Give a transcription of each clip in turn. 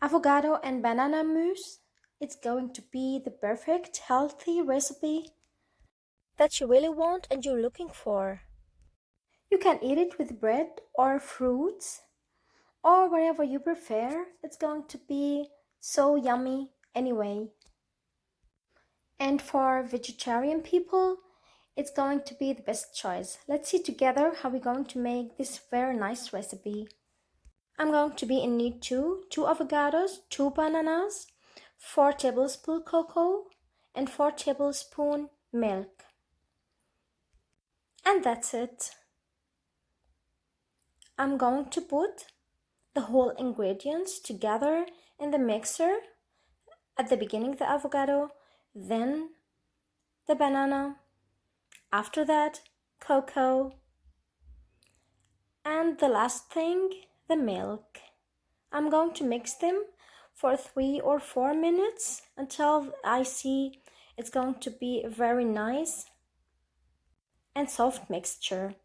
avocado and banana mousse. It's going to be the perfect healthy recipe that you really want and you're looking for. You can eat it with bread or fruits or whatever you prefer. It's going to be so yummy anyway. And for vegetarian people, it's going to be the best choice. Let's see together how we're going to make this very nice recipe. I'm going to be in need two avocados, 2 bananas, 4 tablespoons cocoa, and 4 tablespoons milk. And that's it. I'm going to put the whole ingredients together in the mixer. At the beginning the avocado, then the banana, after that cocoa, and the last thing the milk. I'm going to mix them for 3 or 4 minutes until I see it's going to be a very nice and soft mixture.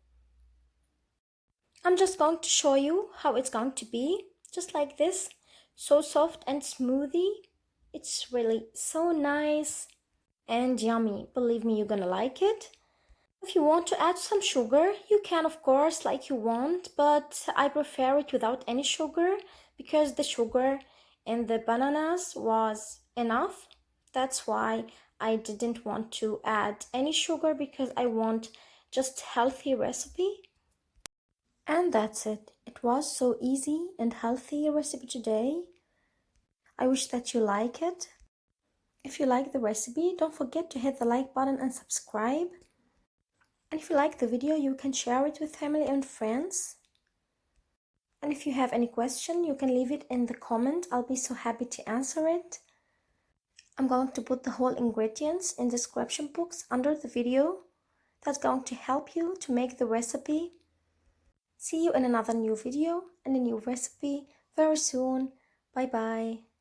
I'm just going to show you how it's going to be, just like this, so soft and smoothie. It's really so nice and yummy. Believe me, you're gonna like it. If you want to add some sugar, you can, of course, like you want, but I prefer it without any sugar because the sugar in the bananas was enough. That's why I didn't want to add any sugar, because I want just healthy recipe. And that's it. It was so easy and healthy recipe today. I wish that you like it. If you like the recipe, don't forget to hit the like button and subscribe. And if you like the video, you can share it with family and friends. And if you have any question, you can leave it in the comment. I'll be so happy to answer it. I'm going to put the whole ingredients in the description box under the video. That's going to help you to make the recipe. See you in another new video and a new recipe very soon. Bye bye.